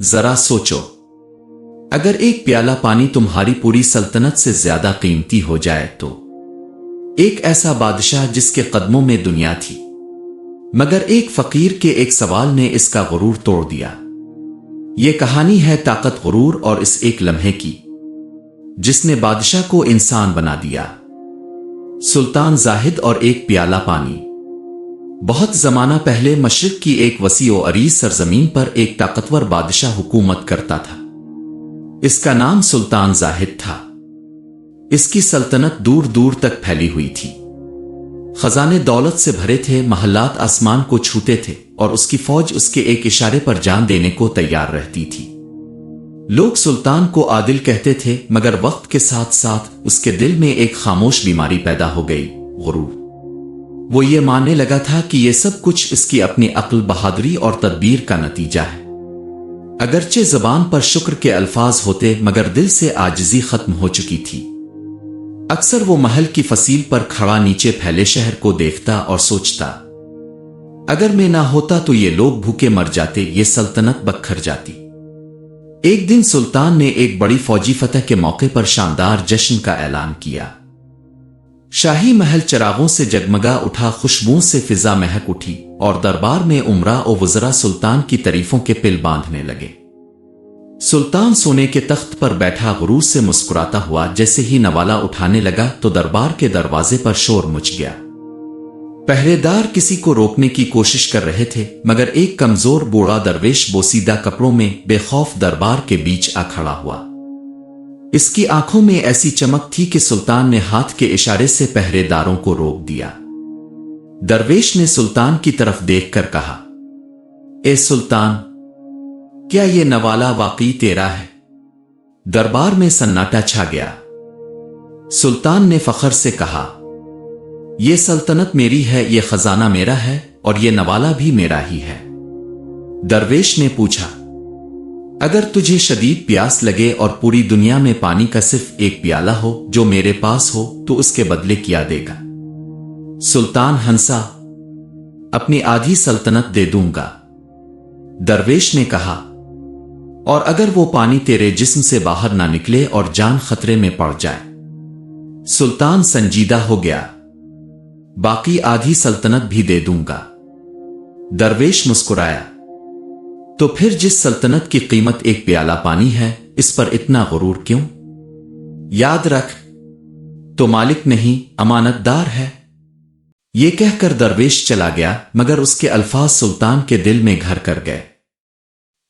ذرا سوچو، اگر ایک پیالہ پانی تمہاری پوری سلطنت سے زیادہ قیمتی ہو جائے تو؟ ایک ایسا بادشاہ جس کے قدموں میں دنیا تھی، مگر ایک فقیر کے ایک سوال نے اس کا غرور توڑ دیا۔ یہ کہانی ہے طاقت، غرور اور اس ایک لمحے کی جس نے بادشاہ کو انسان بنا دیا۔ سلطان زاہد اور ایک پیالہ پانی۔ بہت زمانہ پہلے مشرق کی ایک وسیع و عریض سرزمین پر ایک طاقتور بادشاہ حکومت کرتا تھا۔ اس کا نام سلطان زاہد تھا۔ اس کی سلطنت دور دور تک پھیلی ہوئی تھی، خزانے دولت سے بھرے تھے، محلات آسمان کو چھوتے تھے، اور اس کی فوج اس کے ایک اشارے پر جان دینے کو تیار رہتی تھی۔ لوگ سلطان کو عادل کہتے تھے، مگر وقت کے ساتھ ساتھ اس کے دل میں ایک خاموش بیماری پیدا ہو گئی، غرور۔ وہ یہ ماننے لگا تھا کہ یہ سب کچھ اس کی اپنی عقل، بہادری اور تدبیر کا نتیجہ ہے۔ اگرچہ زبان پر شکر کے الفاظ ہوتے، مگر دل سے عاجزی ختم ہو چکی تھی۔ اکثر وہ محل کی فصیل پر کھڑا نیچے پھیلے شہر کو دیکھتا اور سوچتا، اگر میں نہ ہوتا تو یہ لوگ بھوکے مر جاتے، یہ سلطنت بکھر جاتی۔ ایک دن سلطان نے ایک بڑی فوجی فتح کے موقع پر شاندار جشن کا اعلان کیا۔ شاہی محل چراغوں سے جگمگا اٹھا، خوشبوؤں سے فضا مہک اٹھی، اور دربار میں امراء و وزراء سلطان کی تعریفوں کے پل باندھنے لگے۔ سلطان سونے کے تخت پر بیٹھا غرور سے مسکراتا ہوا، جیسے ہی نوالا اٹھانے لگا تو دربار کے دروازے پر شور مچ گیا۔ پہرے دار کسی کو روکنے کی کوشش کر رہے تھے، مگر ایک کمزور بوڑھا درویش بوسیدہ کپڑوں میں بے خوف دربار کے بیچ آ کھڑا ہوا۔ اس کی آنکھوں میں ایسی چمک تھی کہ سلطان نے ہاتھ کے اشارے سے پہرے داروں کو روک دیا۔ درویش نے سلطان کی طرف دیکھ کر کہا، اے سلطان، کیا یہ نوالا واقعی تیرا ہے؟ دربار میں سناٹا چھا گیا۔ سلطان نے فخر سے کہا، یہ سلطنت میری ہے، یہ خزانہ میرا ہے، اور یہ نوالا بھی میرا ہی ہے۔ درویش نے پوچھا، اگر تجھے شدید پیاس لگے اور پوری دنیا میں پانی کا صرف ایک پیالہ ہو جو میرے پاس ہو تو اس کے بدلے کیا دے گا؟ سلطان ہنسا، اپنی آدھی سلطنت دے دوں گا۔ درویش نے کہا، اور اگر وہ پانی تیرے جسم سے باہر نہ نکلے اور جان خطرے میں پڑ جائے؟ سلطان سنجیدہ ہو گیا، باقی آدھی سلطنت بھی دے دوں گا۔ درویش مسکرایا، تو پھر جس سلطنت کی قیمت ایک پیالہ پانی ہے، اس پر اتنا غرور کیوں؟ یاد رکھ، تو مالک نہیں، امانت دار ہے۔ یہ کہہ کر درویش چلا گیا، مگر اس کے الفاظ سلطان کے دل میں گھر کر گئے۔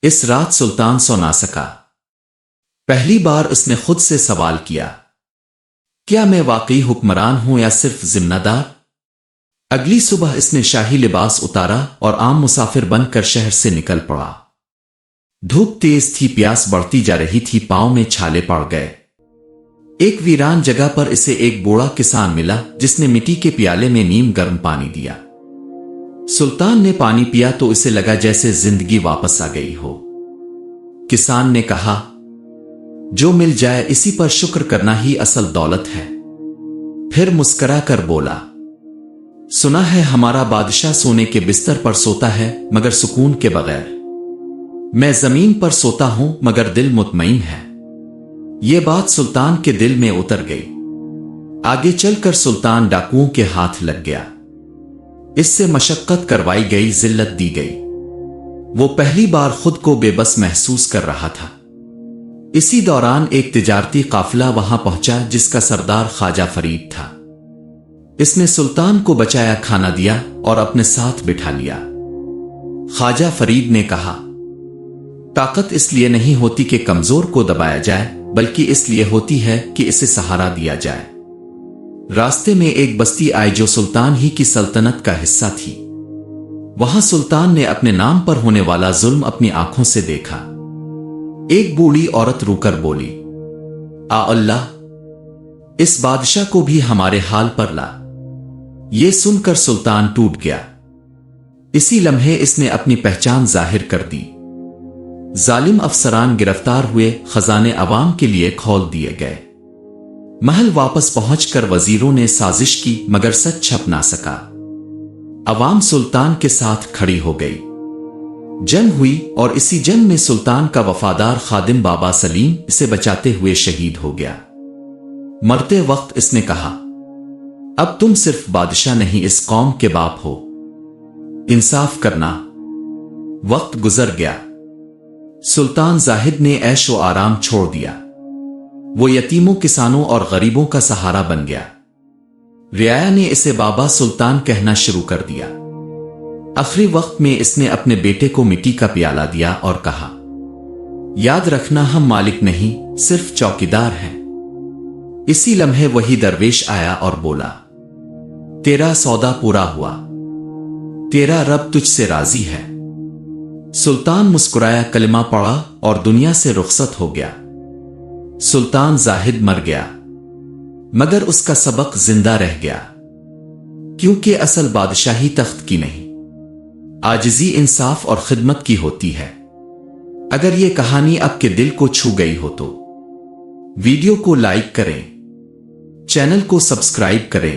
اس رات سلطان سو نہ سکا۔ پہلی بار اس نے خود سے سوال کیا، کیا میں واقعی حکمران ہوں یا صرف ذمہ دار؟ اگلی صبح اس نے شاہی لباس اتارا اور عام مسافر بن کر شہر سے نکل پڑا۔ دھوپ تیز تھی، پیاس بڑھتی جا رہی تھی، پاؤں میں چھالے پڑ گئے۔ ایک ویران جگہ پر اسے ایک بوڑھا کسان ملا جس نے مٹی کے پیالے میں نیم گرم پانی دیا۔ سلطان نے پانی پیا تو اسے لگا جیسے زندگی واپس آ گئی ہو۔ کسان نے کہا، جو مل جائے اسی پر شکر کرنا ہی اصل دولت ہے۔ پھر مسکرا کر بولا، سنا ہے ہمارا بادشاہ سونے کے بستر پر سوتا ہے مگر سکون کے بغیر۔ میں زمین پر سوتا ہوں مگر دل مطمئن ہے۔ یہ بات سلطان کے دل میں اتر گئی۔ آگے چل کر سلطان ڈاکوؤں کے ہاتھ لگ گیا۔ اس سے مشقت کروائی گئی، ذلت دی گئی۔ وہ پہلی بار خود کو بے بس محسوس کر رہا تھا۔ اسی دوران ایک تجارتی قافلہ وہاں پہنچا جس کا سردار خواجہ فرید تھا۔ اس نے سلطان کو بچایا، کھانا دیا اور اپنے ساتھ بٹھا لیا۔ خواجہ فرید نے کہا، طاقت اس لیے نہیں ہوتی کہ کمزور کو دبایا جائے، بلکہ اس لیے ہوتی ہے کہ اسے سہارا دیا جائے۔ راستے میں ایک بستی آئی جو سلطان ہی کی سلطنت کا حصہ تھی۔ وہاں سلطان نے اپنے نام پر ہونے والا ظلم اپنی آنکھوں سے دیکھا۔ ایک بوڑھی عورت رو کر بولی، آ اللہ، اس بادشاہ کو بھی ہمارے حال پر لا۔ یہ سن کر سلطان ٹوٹ گیا۔ اسی لمحے اس نے اپنی پہچان ظاہر کر دی۔ ظالم افسران گرفتار ہوئے، خزانے عوام کے لیے کھول دیے گئے۔ محل واپس پہنچ کر وزیروں نے سازش کی مگر سچ چھپ نہ سکا۔ عوام سلطان کے ساتھ کھڑی ہو گئی۔ جنگ ہوئی اور اسی جنگ میں سلطان کا وفادار خادم بابا سلیم اسے بچاتے ہوئے شہید ہو گیا۔ مرتے وقت اس نے کہا، اب تم صرف بادشاہ نہیں، اس قوم کے باپ ہو، انصاف کرنا۔ وقت گزر گیا، سلطان زاہد نے عیش و آرام چھوڑ دیا، وہ یتیموں، کسانوں اور غریبوں کا سہارا بن گیا۔ رعایا نے اسے بابا سلطان کہنا شروع کر دیا۔ آخری وقت میں اس نے اپنے بیٹے کو مٹی کا پیالہ دیا اور کہا، یاد رکھنا ہم مالک نہیں، صرف چوکیدار ہیں۔ اسی لمحے وہی درویش آیا اور بولا، تیرا سودا پورا ہوا، تیرا رب تجھ سے راضی ہے۔ سلطان مسکرایا، کلمہ پڑھا اور دنیا سے رخصت ہو گیا۔ سلطان زاہد مر گیا، مگر اس کا سبق زندہ رہ گیا، کیونکہ اصل بادشاہی تخت کی نہیں، عاجزی، انصاف اور خدمت کی ہوتی ہے۔ اگر یہ کہانی آپ کے دل کو چھو گئی ہو تو ویڈیو کو لائک کریں، چینل کو سبسکرائب کریں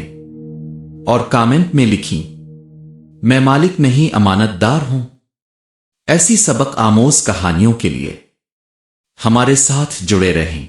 اور کامنٹ میں لکھیں، میں مالک نہیں امانت دار ہوں۔ ایسی سبق آموز کہانیوں کے لیے ہمارے ساتھ جڑے رہیں۔